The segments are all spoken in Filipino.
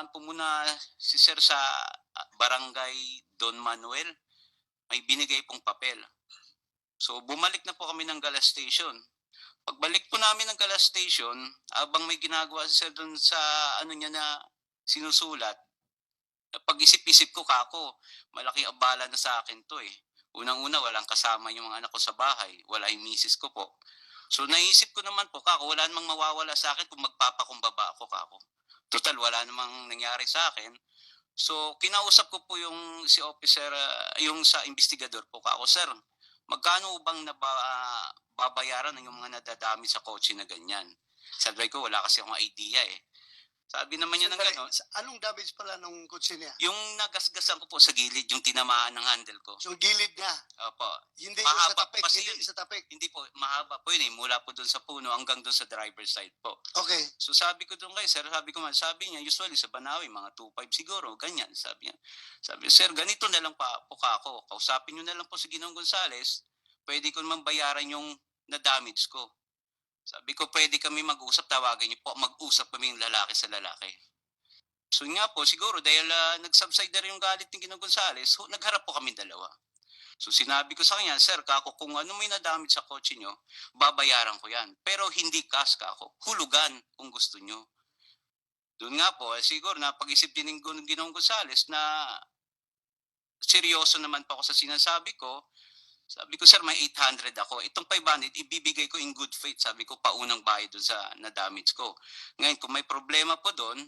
dumaan po muna si sir sa barangay Don Manuel. May binigay pong papel. So bumalik na po kami ng Galas Station. Pagbalik po namin ng Galas Station, abang may ginagawa si sir doon sa ano niya na sinusulat, pag-isip-isip ko kako, malaki abala na sa akin to eh. Unang-una, walang kasama yung mga anak ko sa bahay, wala yung misis ko po. So naisip ko naman po, kako, wala namang mawawala sa akin kung magpapakumbaba ako, kako. Total, wala namang nangyari sa akin. So kinausap ko po yung si officer, yung sa investigador po, kako, sir, magkano bang babayaran ng yung mga nadadami sa kotse na ganyan? Sabi ko, wala kasi akong idea eh. Sabi naman niya ng Sandali, gano'n, anong damage pala nung kotse niya? yung nagasgasan ko po sa gilid, yung tinamaan ng handle ko. So gilid niya, Opo. hindi yung sa Mahaba tapik, kasi hindi yun. sa tapik. Hindi po, mahaba po yun eh. Mula po doon sa puno hanggang doon sa driver's side po. Okay. So sabi ko doon kay sir, sabi niya, usually sa Banawi, mga 2.5 siguro, ganyan, sabi niya. Sabi, sir, ganito na lang po ako. Kausapin niyo na lang po si Ginoong Gonzales, pwede ko naman bayaran yung na-damage ko. Sabi ko, pwede kami mag-usap, tawagan niyo po, mag-usap kami yung lalaki sa lalaki. So nga po, siguro dahil nag-subside na rin yung galit ni Ginoong Gonzales, nagharap po kami dalawa. So sinabi ko sa kanya, sir, kako, kung ano may na-damage sa kotse nyo, babayaran ko yan. Pero hindi cash, kako, hulugan kung gusto nyo. Doon nga po, siguro napag-isip din ng Ginoong Gonzales na seryoso naman po ako sa sinasabi ko. Sabi ko, sir, may 800 ako. Itong 500, ibibigay ko in good faith. Sabi ko, paunang bayad doon sa na-damage ko. Ngayon, kung may problema po doon,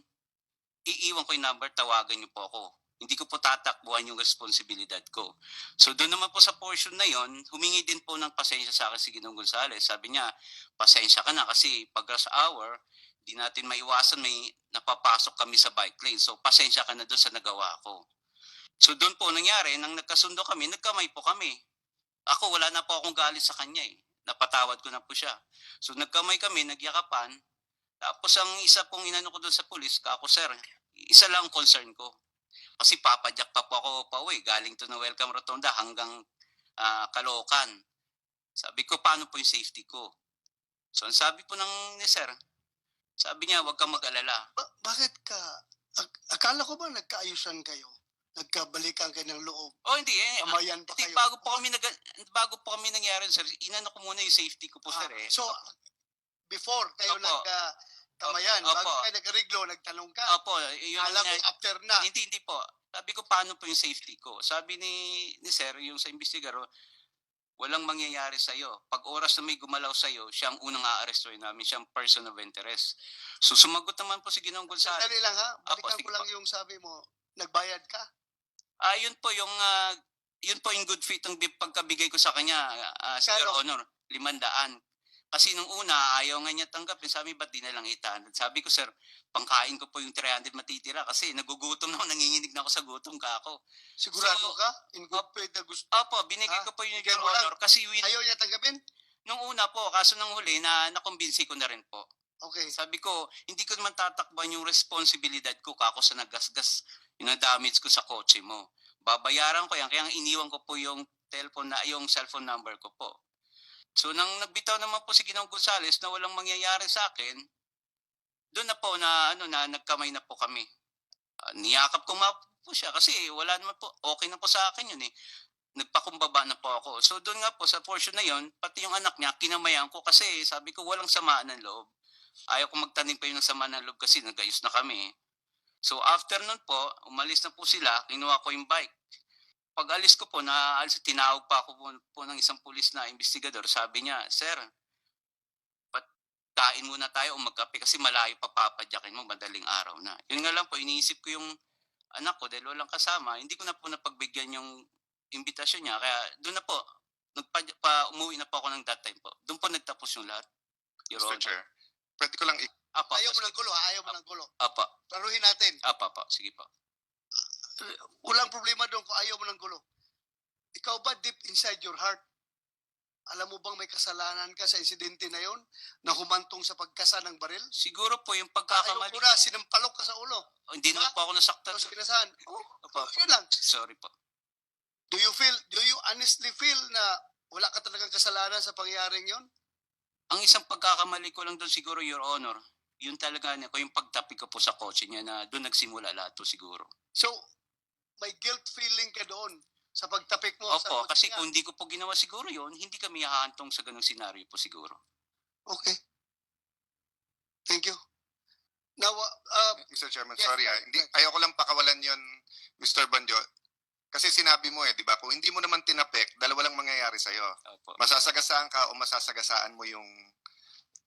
iiwan ko yung number, tawagan niyo po ako. Hindi ko po tatakbuhan yung responsibilidad ko. So doon naman po sa portion na yon, humingi din po ng pasensya sa akin si Ginoong Gonzales. Sabi niya, pasensya ka na kasi pag rush hour, di natin maiwasan, may napapasok kami sa bike lane. So pasensya ka na doon sa nagawa ko. So doon po nangyari, nang nagkasundo kami, nagkamay po kami. Ako, wala na po akong galit sa kanya eh. Napatawad ko na po siya. So nagkamay kami, nagyakapan. Tapos ang isa pong inano ko doon sa pulis, kako sir, isa lang concern ko. Kasi papadyak pa po ako pauwi, galing to na Welcome Rotonda hanggang Caloocan. Sabi ko, paano po yung safety ko? So ang sabi po ni sir, sabi niya, huwag kang mag-alala. Bakit ka, akala ko ba nagkaayusan kayo? Nagkabalikan kayo ng loob? Oh, hindi eh. Kamayan pa kayo? Bago po kami nangyari, sir, inano ko muna yung safety ko po, sir eh. So, before kayo Opo. nagkamayan, Opo. bago kayo nagreglo, nagtanong ka? Opo, yun Alam mo, after na. Hindi po. Sabi ko, paano po yung safety ko? Sabi ni sir, yung sa investigador, walang mangyayari sa'yo. Pag oras na may gumalaw sa'yo, siya ang unang aarestuin namin, siya ang person of interest. So sumagot naman po si Ginoong Gonzales. Sandali lang ha, balikan Opo, ko lang yung sabi mo, nagbayad ka? Yun po yung good faith ang pagkabigay ko sa kanya, Sir Honor, 500. Kasi nung una, ayaw nga niya tanggapin. Sabi, ba't di na lang 800? Sabi ko, sir, pangkain ko po yung 300 matitira kasi nagugutom na ako, nanginginig na ako sa gutom ka ako. Sigurado ka? In good faith na gusto? Opo, binigay ko po yung Your Honor kasi ayaw niya tanggapin? Nung una po, kaso nung huli, nakumbinsi ko na rin po. Okay. Sabi ko, hindi ko naman tatakban yung responsibilidad ko kako sa nagasgas, yung na-damage ko sa kotse mo. Babayaran ko yan, kaya iniwan ko po yung yung cellphone number ko po. So nang nagbitaw naman po si Ginoong Gonzales na walang mangyayari sa akin, doon na po na nagkamay na po kami. Niyakap ko po siya kasi wala naman po, okay na po sa akin yun eh. Nagpakumbaba na po ako. So doon nga po sa portion na yon, pati yung anak niya, kinamayan ko kasi sabi ko walang samaan ng loob. Ayaw ko magtanim pa yun ng samaan ng loob kasi nagayos na kami. So after nun po, umalis na po sila, kinuha ko yung bike. Pag alis ko po, tinawag pa ako po ng isang pulis na investigador. Sabi niya, sir, kain muna tayo o magkape kasi malayo pa papadyakin mo, madaling araw na. Yun nga lang po, iniisip ko yung anak ko dahil walang kasama, hindi ko na po napagbigyan yung imbitasyon niya. Kaya doon na po, umuwi na po ako ng that time po. Doon po nagtapos yung lahat. Mr. Chair, pwede ko lang Ayaw mo ng gulo, ayaw mo ng gulo. Apa. Laruhin natin. Apa, sige po. Walang problema doon kung ayaw mo ng gulo. Ikaw ba deep inside your heart, alam mo bang may kasalanan ka sa insidente na yon na humantong sa pagkasa ng baril? Siguro po yung Ayaw pagkakamali. mo na, sinampalok ka sa ulo. Hindi naman po ako nasaktan. Tapos kinasahan. Apa. Yun lang. Sorry po. Do you honestly feel na wala ka talagang kasalanan sa pangyayaring yon? Ang isang pagkakamali ko lang doon siguro, Your Honor, Yun talaga ko yung pagtapik ko po sa kotse niya na doon nagsimula lahat to siguro. So, may guilt feeling ka doon sa pagtapik mo sa Opo, kotse kasi niya. kung hindi ko po ginawa siguro yun, hindi kami hahantong sa ganung senaryo po siguro. Okay. Thank you. Now, Mr. Chairman, Yes, sorry right, hindi, right. ayoko lang pakawalan yon, Mr. Banjo. Kasi sinabi mo di ba, kung hindi mo naman tinapik, dalawa lang mangyayari sa'yo. Opo, Masasagasaan ka o masasagasaan mo yung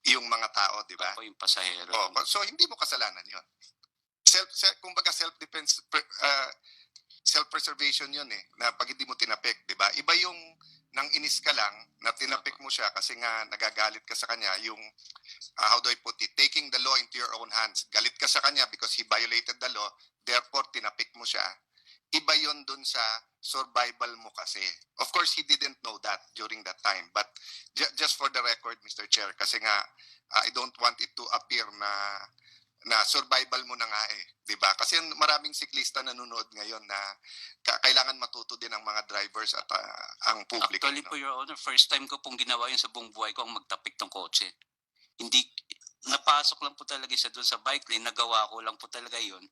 mga tao, di ba? opo yung pasahero. Oh, so hindi mo kasalanan yon. Kumbaga self-defense, self-preservation yun na pag hindi mo tinapik, di ba? Iba yung nang inis ka lang na tinapik mo siya kasi nga nagagalit ka sa kanya, yung how do I put it, taking the law into your own hands. Galit ka sa kanya because he violated the law, therefore tinapik mo siya. Iba yun dun sa survival mo kasi. Of course, he didn't know that during that time. But just for the record, Mr. Chair, kasi nga, I don't want it to appear na survival mo na nga di ba? Kasi maraming siklista nanonood ngayon na kailangan matuto din ang mga drivers at ang publiko. Actually po, Your Honor, first time ko pong ginawa yun sa buong buhay ko ang magtapik ng kotse. Hindi, napasok lang po talaga siya doon sa bike lane, nagawa ko lang po talaga yun.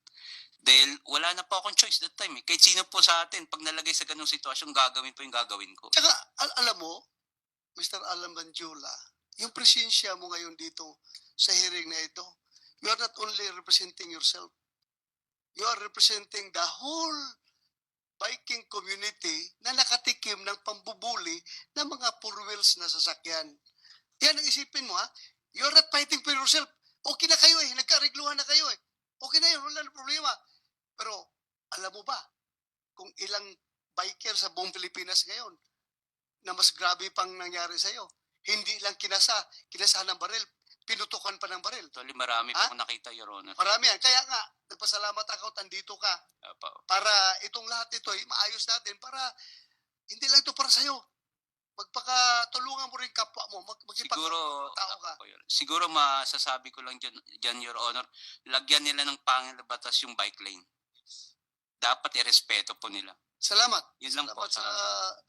Dahil wala na po akong choice that time. Kahit sino po sa atin, pag nalagay sa ganung sitwasyon, gagawin po yung gagawin ko. tsaka, alam mo, Mr. Alan Banjula, yung presensya mo ngayon dito sa hearing na ito, you are not only representing yourself, you are representing the whole biking community na nakatikim ng pambubuli ng mga four wheels na sasakyan. Yan ang isipin mo, ha? You are not fighting for yourself. Okay na kayo nagkarigluhan na kayo Okay na yun, wala na problema. Pero, alam mo ba, kung ilang biker sa buong Pilipinas ngayon na mas grabe pang nangyari sa'yo, hindi lang kinasahan ng baril, pinutukan pa ng baril. Actually, marami po akong nakita, Your Honor. Marami yan. Kaya nga, nagpasalamat ako, tandito ka. Opo. Para itong lahat ito maayos natin, para hindi lang ito para sa'yo. Magpakatulungan mo rin kapwa mo. Siguro, tao ka. siguro masasabi ko lang dyan, Your Honor, lagyan nila ng pangil na batas yung bike lane. Dapat irespeto po nila. Salamat. Yun lang po. Salamat sa